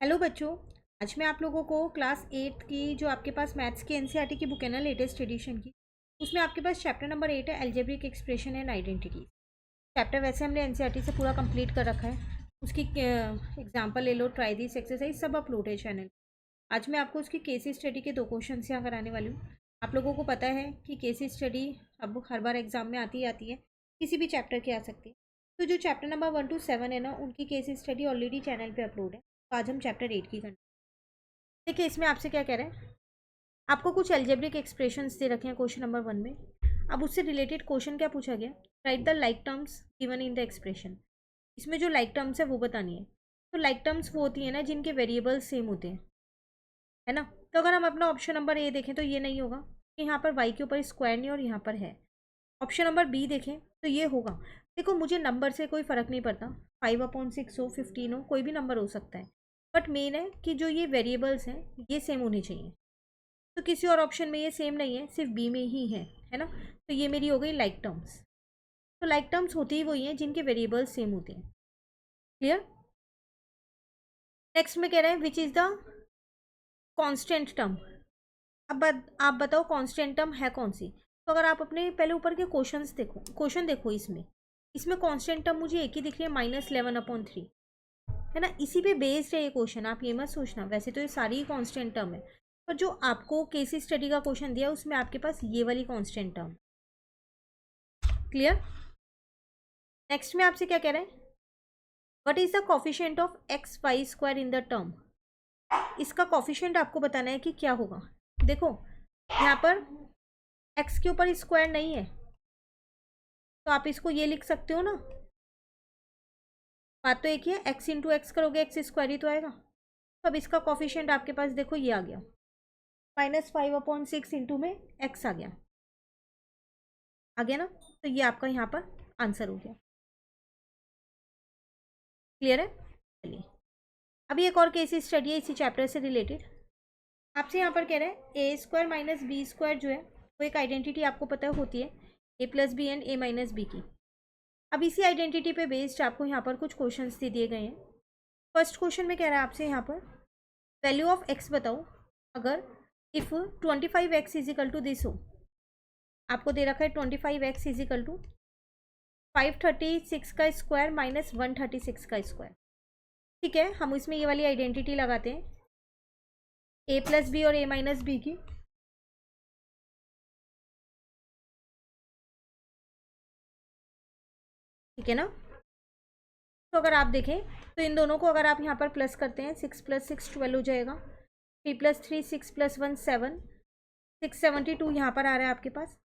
Hello बच्चों। आज मैं आप लोगों को क्लास 8 की जो आपके पास मैथ्स की एनसीईआरटी की बुक है ना, लेटेस्ट एडिशन की, उसमें आपके पास चैप्टर नंबर 8 है, algebraic expression and identity. Chapter वैसे हमने एनसीईआरटी से पूरा कंप्लीट कर रखा है। उसकी एग्जांपल ले लो, ट्राई दिस एक्सरसाइज, सब अपलोड है चैनल। आज मैं आपको उसकी केस स्टडी के 2 क्वेश्चन यहाँ कराने वाली हूँ। आप लोगों को पता है कि केस स्टडी अब हर बार एग्जाम में आती ही आती है, किसी भी चैप्टर की आ सकती है। तो जो चैप्टर नंबर 1 to 7 है ना, उनकी केस स्टडी ऑलरेडी चैनल पे अपलोड है। तो आज हम चैप्टर 8 की करते हैं। देखिए, इसमें आपसे क्या कह रहे हैं, आपको कुछ अलजेब्रिक एक्सप्रेशंस दे रखे हैं क्वेश्चन नंबर 1 में। अब उससे रिलेटेड क्वेश्चन क्या पूछा गया, right the like terms given in the expression. इसमें जो लाइक टर्म्स है वो बतानी है। तो लाइक टर्म्स वो होती है ना जिनके वेरिएबल्स सेम होते हैं, है ना। तो अगर हम अपना ऑप्शन नंबर ए देखें तो ये नहीं होगा कि यहाँ पर वाई के ऊपर स्क्वायर नहीं और यहाँ पर है। ऑप्शन नंबर बी देखें तो ये होगा। देखो, मुझे नंबर से कोई फ़र्क नहीं पड़ता, 5/6 हो, 15 हो, कोई भी नंबर हो सकता है। बट मेन है कि जो ये वेरिएबल्स हैं ये सेम होने चाहिए। तो किसी और ऑप्शन में ये सेम नहीं है, सिर्फ बी में ही है ना। तो ये मेरी हो गई लाइक टर्म्स। तो लाइक टर्म्स होती ही वही हैं जिनके वेरिएबल्स सेम होते हैं। क्लियर। नेक्स्ट में कह रहे हैं which is the constant term. अब आप बताओ कांस्टेंट टर्म है कौन सी। तो अगर आप अपने पहले ऊपर के क्वेश्चन देखो, इसमें इसमें कांस्टेंट टर्म मुझे एक ही दिख रही है, -11/3, है ना। इसी पे बेस्ड है ये क्वेश्चन, आप ये मत सोचना वैसे तो ये सारी ही कांस्टेंट टर्म है। पर जो आपको केस स्टडी का क्वेश्चन दिया उसमें आपके पास ये वाली कांस्टेंट टर्म। क्लियर। नेक्स्ट में आपसे क्या कह रहे हैं, what is the coefficient of x y square in the term. इसका कॉफिशिएंट आपको बताना है कि क्या होगा। देखो, यहाँ पर एक्स के ऊपर स्क्वायर नहीं है, तो आप इसको ये लिख सकते हो ना। बात तो एक ही है, एक्स इंटू एक्स करोगे एक्स स्क्वायर ही तो आएगा। तो अब इसका कॉफिशिएंट आपके पास देखो ये आ गया, -5/6 इंटू में एक्स आ गया ना। तो ये आपका यहाँ पर आंसर हो गया। क्लियर है। चलिए, अभी एक और केस स्टडी है इसी चैप्टर से रिलेटेड। आपसे यहाँ पर कह रहे हैं A square minus B square जो है वो एक आइडेंटिटी आपको पता होती है, A plus B and A minus B की। अब इसी आइडेंटिटी पे बेस्ड आपको यहाँ पर कुछ क्वेश्चंस दे दिए गए हैं। फर्स्ट क्वेश्चन में कह रहा है आपसे यहाँ पर वैल्यू ऑफ एक्स बताओ अगर if 25x is equal to this हो। आपको दे रखा है 25x इजिकल टू 536 का स्क्वायर माइनस 136 का स्क्वायर। ठीक है, हम इसमें ये वाली आइडेंटिटी लगाते हैं, ए प्लस बी और ए माइनस बी की। ठीक है ना। तो अगर आप देखें तो इन दोनों को अगर आप यहाँ पर प्लस करते हैं, 6 + 6 12 हो जाएगा, 3 + 3 6 + 1 7, 672 यहाँ पर आ रहा है आपके पास।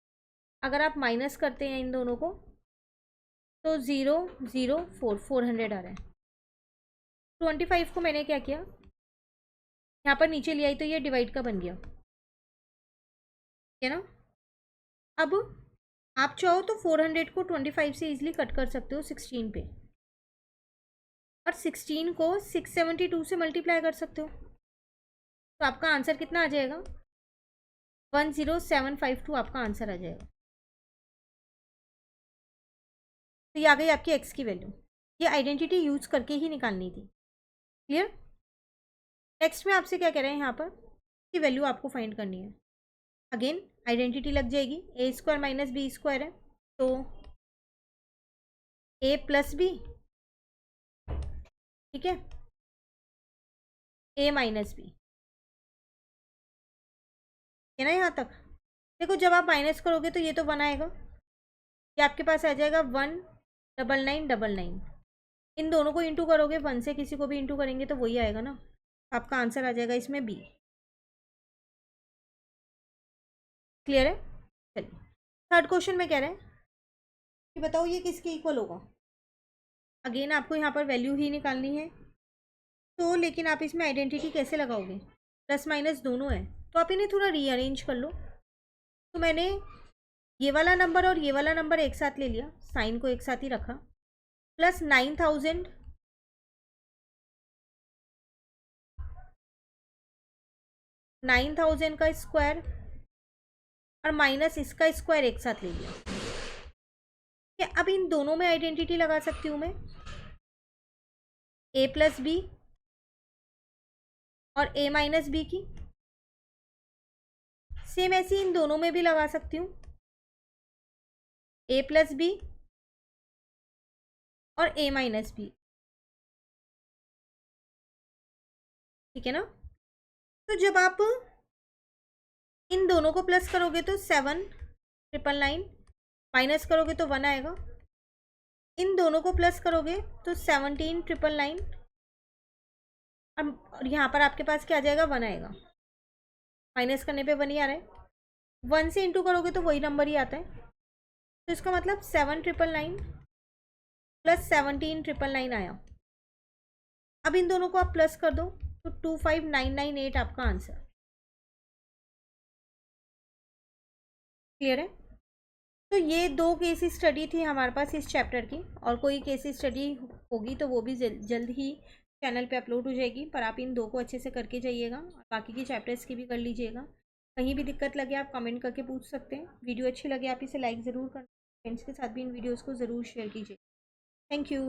अगर आप माइनस करते हैं इन दोनों को तो 0 0 4 400 आ रहा है। 25 को मैंने क्या किया, यहाँ पर नीचे लिया आई तो ये डिवाइड का बन गया, है ना। अब आप चाहो तो 400 को 25 से इजीली कट कर सकते हो 16 पे, और 16 को 672 से मल्टीप्लाई कर सकते हो। तो आपका आंसर कितना आ जाएगा, 10752 आपका आंसर आ जाएगा। तो ये आ गई आपकी एक्स की वैल्यू। ये आइडेंटिटी यूज करके ही निकालनी थी। क्लियर। नेक्स्ट में आपसे क्या कह रहे हैं यहाँ पर कि वैल्यू आपको फाइंड करनी है। अगेन आइडेंटिटी लग जाएगी, ए स्क्वायर माइनस बी स्क्वायर है तो ए प्लस बी, ठीक है, ए माइनस बी, है ना यहाँ तक। देखो, जब आप माइनस करोगे तो ये तो 1 आएगा, ये आपके पास आ जाएगा 19999। इन दोनों को इंटू करोगे, 1 से किसी को भी इंटू करेंगे तो वही आएगा ना। आपका आंसर आ जाएगा इसमें बी। क्लियर है। चलिए, थर्ड क्वेश्चन में कह रहे हैं कि बताओ ये किसके इक्वल होगा। अगेन आपको यहाँ पर वैल्यू ही निकालनी है, तो लेकिन आप इसमें आइडेंटिटी कैसे लगाओगे, प्लस माइनस दोनों है तो आप इन्हें थोड़ा रीअरेंज कर लो। तो मैंने ये वाला नंबर और ये वाला नंबर एक साथ ले लिया, साइन को एक साथ ही रखा, प्लस 9000 9000 का स्क्वायर और माइनस इसका स्क्वायर एक साथ ले लिया। क्या अब इन दोनों में आइडेंटिटी लगा सकती हूँ मैं, ए प्लस बी और a माइनस बी की सेम ऐसी इन दोनों में भी लगा सकती हूँ, a प्लस बी और a माइनस बी, ठीक है ना। तो जब आप इन दोनों को प्लस करोगे तो 7,999, माइनस करोगे तो 1 आएगा। इन दोनों को प्लस करोगे तो 17,999, और यहाँ पर आपके पास क्या आ जाएगा, 1 आएगा। माइनस करने पे 1 ही आ रहा है। 1 से इंटू करोगे तो वही नंबर ही आता है। तो इसका मतलब 7,999 प्लस 17,999 आया। अब इन दोनों को आप प्लस कर दो तो 25,998 आपका आंसर। क्लियर है। तो ये 2 केस स्टडी थी हमारे पास इस चैप्टर की, और कोई केस स्टडी होगी तो वो भी जल्द ही चैनल पे अपलोड हो जाएगी, पर आप इन 2 को अच्छे से करके जाइएगा और बाकी की चैप्टर्स की भी कर लीजिएगा। कहीं भी दिक्कत लगे आप कमेंट करके पूछ सकते हैं। वीडियो अच्छी लगे आप इसे लाइक ज़रूर करना, फ्रेंड्स के साथ भी इन वीडियोज़ को ज़रूर शेयर कीजिए। Thank you.